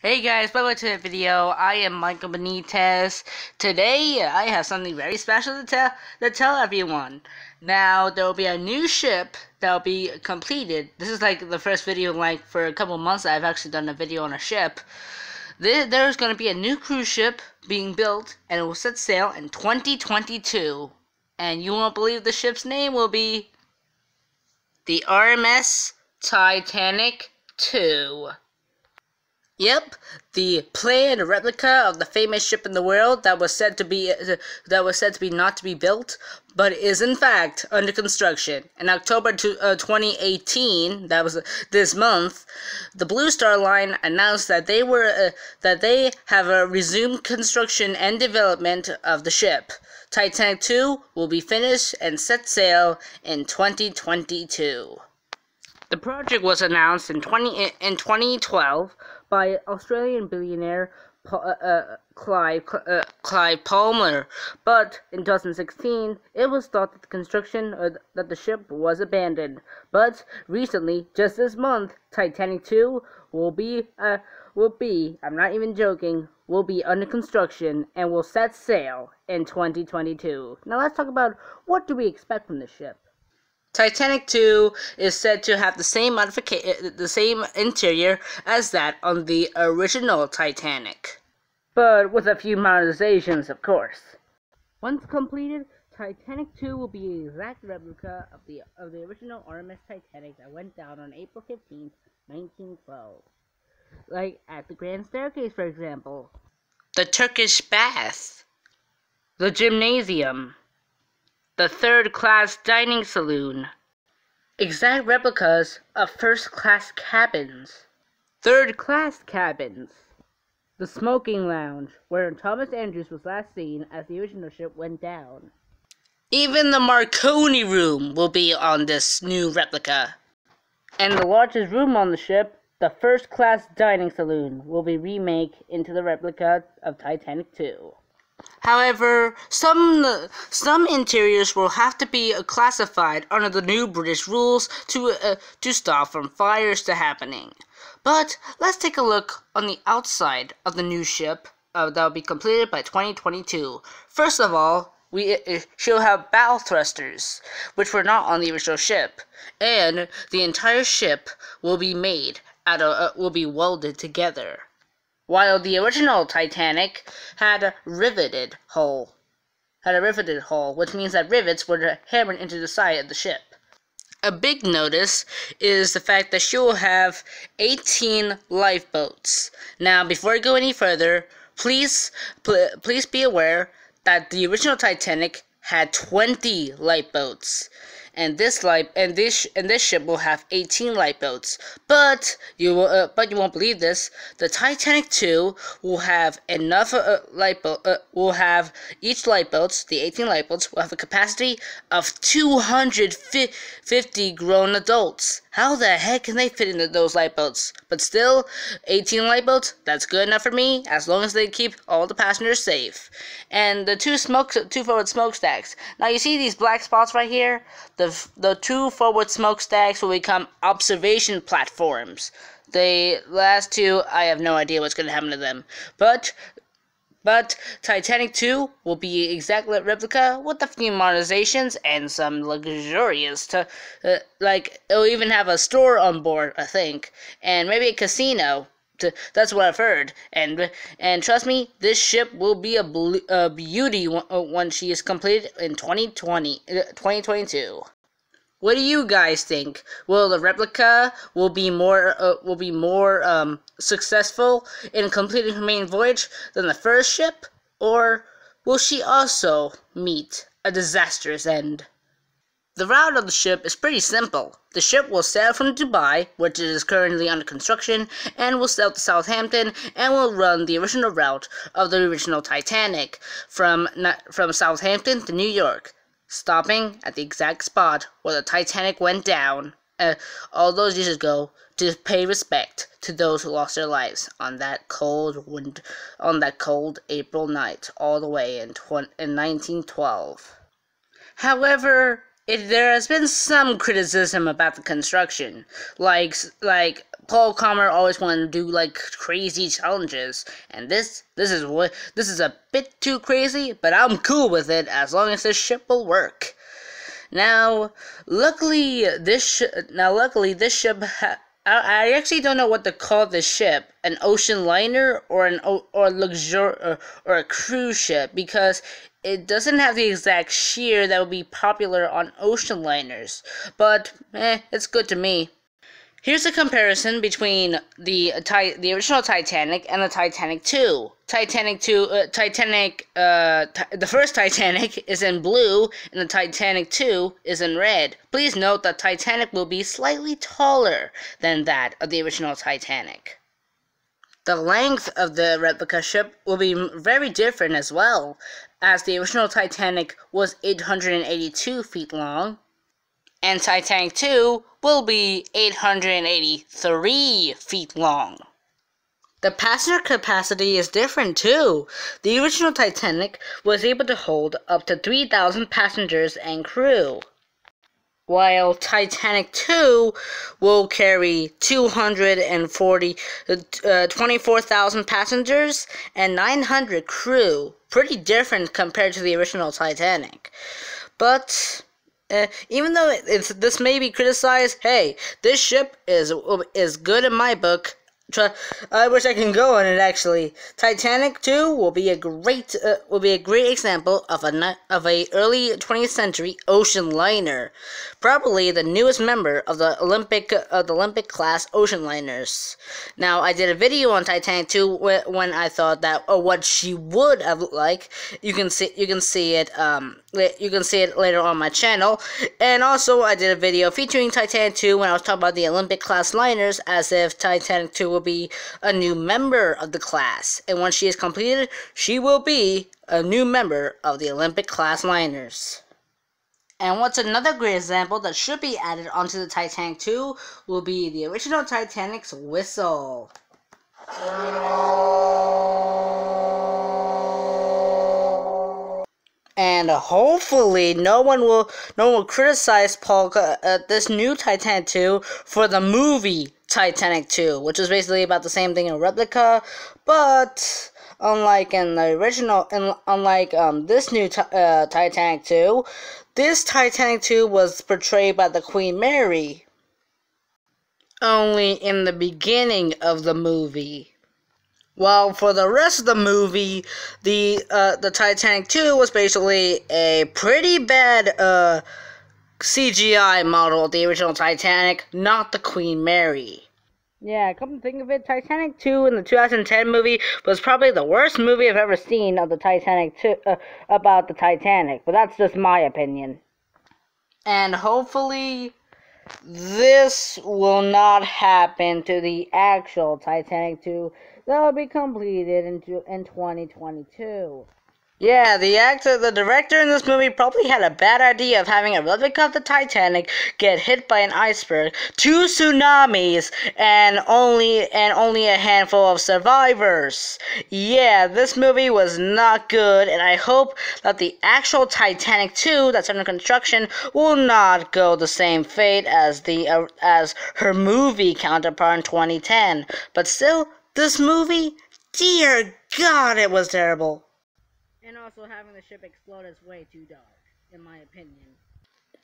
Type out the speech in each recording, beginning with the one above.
Hey guys, welcome to the video. I am Michael Benitez. Today, I have something very special to tell everyone. Now, there will be a new ship that will be completed. This is like the first video for a couple months I've actually done a video on a ship. There's going to be a new cruise ship being built, and it will set sail in 2022. And you won't believe the ship's name will be the RMS Titanic II. Yep, the planned replica of the famous ship in the world that was said to be not to be built, but is in fact under construction. In October 2018, that was this month, the Blue Star Line announced that they have resumed construction and development of the ship. Titanic II will be finished and set sail in 2022. The project was announced in 2012 by Australian billionaire Clive Palmer, but in 2016 it was thought that the construction that the ship was abandoned. But recently, just this month, Titanic II will be I'm not even joking, will be under construction and will set sail in 2022. Now let's talk about what do we expect from this ship. Titanic II is said to have the same interior as that on the original Titanic, but with a few modifications, of course. Once completed, Titanic II will be an exact replica of the original RMS Titanic that went down on April 15, 1912. Like at the Grand Staircase, for example. The Turkish bath. The gymnasium. The third-class dining saloon. Exact replicas of first-class cabins. Third-class cabins. The smoking lounge, where Thomas Andrews was last seen as the original ship went down. Even the Marconi room will be on this new replica. And the largest room on the ship, the first-class dining saloon, will be remade into the replica of Titanic II. However, some interiors will have to be classified under the new British rules to stop from fires to happening. But let's take a look on the outside of the new ship that will be completed by 2022. First of all, she'll have bow thrusters, which were not on the original ship, and the entire ship will be made will be welded together. While the original Titanic had a riveted hull, which means that rivets were hammered into the side of the ship. A big notice is the fact that she will have 18 lifeboats. Now, before I go any further, please be aware that the original Titanic had 20 lifeboats. And this ship will have 18 lifeboats. But you won't believe this. The Titanic II will have enough will have each lifeboats, the 18 lifeboats, will have a capacity of 250 grown adults. How the heck can they fit into those lifeboats? But still, 18 lifeboats, that's good enough for me, as long as they keep all the passengers safe. And the two forward smokestacks. Now you see these black spots right here? The two forward smokestacks will become observation platforms. The last two, I have no idea what's going to happen to them. But Titanic II will be exact replica with a few modernizations and some luxurious it'll even have a store on board, I think, and maybe a casino. That's what I've heard, and trust me, this ship will be a beauty when she is completed in 2022. What do you guys think? Will the replica be more successful in completing her main voyage than the first ship, or will she also meet a disastrous end? The route of the ship is pretty simple. The ship will sail from Dubai, which is currently under construction, and will sail to Southampton and will run the original route of the original Titanic from Southampton to New York, stopping at the exact spot where the Titanic went down all those years ago to pay respect to those who lost their lives on that cold April night all the way in 1912. However, there has been some criticism about the construction, like Paul Comer always wanted to do like crazy challenges, and this is a bit too crazy, but I'm cool with it as long as this ship will work. Now, luckily this ship I actually don't know what to call this ship, an ocean liner or or a cruise ship, because it doesn't have the exact shear that would be popular on ocean liners. But it's good to me. Here's a comparison between the original Titanic and the Titanic II. The first Titanic is in blue, and the Titanic II is in red. Please note that Titanic will be slightly taller than that of the original Titanic. The length of the replica ship will be very different as well, as the original Titanic was 882 feet long, and Titanic II will be 883 feet long. The passenger capacity is different too. The original Titanic was able to hold up to 3,000 passengers and crew, while Titanic II will carry 24,000 passengers and 900 crew. Pretty different compared to the original Titanic. But even though this may be criticized, hey, this ship is good in my book. I wish I can go on it actually. Titanic 2 will be a great example of a early 20th century ocean liner, probably the newest member of the Olympic class ocean liners. Now, I did a video on Titanic 2 when I thought that what she would have looked like. You can see it later on my channel. And also, I did a video featuring Titanic 2 when I was talking about the Olympic class liners, as if Titanic 2 will be a new member of the class, and once she is completed, she will be a new member of the Olympic class liners. And what's another great example that should be added onto the Titanic 2 will be the original Titanic's whistle. And hopefully no one will criticize this new Titanic 2 for the movie Titanic 2, which is basically about the same thing in replica, but unlike this new Titanic 2, this Titanic 2 was portrayed by the Queen Mary only in the beginning of the movie. While for the rest of the movie, the Titanic 2 was basically a pretty bad CGI model of the original Titanic, not the Queen Mary. Yeah, come to think of it, Titanic 2 in the 2010 movie was probably the worst movie I've ever seen of the Titanic 2, about the Titanic, but that's just my opinion. And hopefully this will not happen to the actual Titanic 2 that will be completed in 2022. Yeah, the director in this movie probably had a bad idea of having a replica of the Titanic get hit by an iceberg, 2 tsunamis, and only a handful of survivors. Yeah, this movie was not good, and I hope that the actual Titanic 2 that's under construction will not go the same fate as her movie counterpart in 2010. But still, this movie, dear God, it was terrible. And also, having the ship explode is way too dark, in my opinion.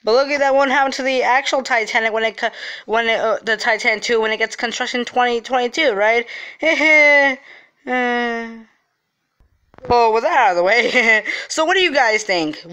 But look at that one happen to the actual Titanic the Titanic 2 when it gets construction in 2022, right? Well, with that out of the way, so what do you guys think?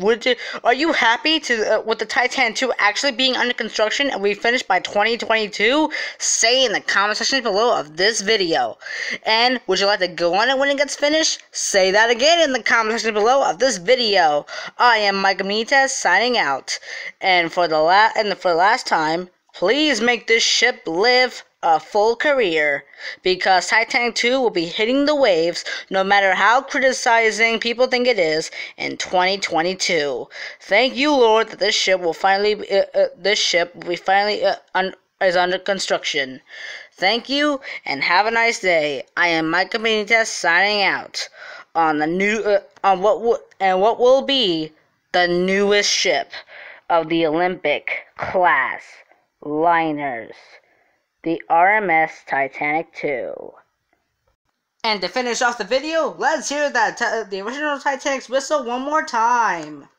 Are you happy with the Titanic 2 actually being under construction and we finished by 2022? Say in the comment section below of this video. And would you like to go on it when it gets finished? Say that again in the comment section below of this video. I am Mike Benitez signing out. And for the last time, please make this ship live a full career, because Titanic 2 will be hitting the waves no matter how criticizing people think it is in 2022. Thank you, Lord, that this ship is under construction. Thank you and have a nice day. I am Micah Benitez signing out on the new what will be the newest ship of the Olympic class liners. the RMS Titanic II. And to finish off the video, let's hear the original Titanic's whistle one more time.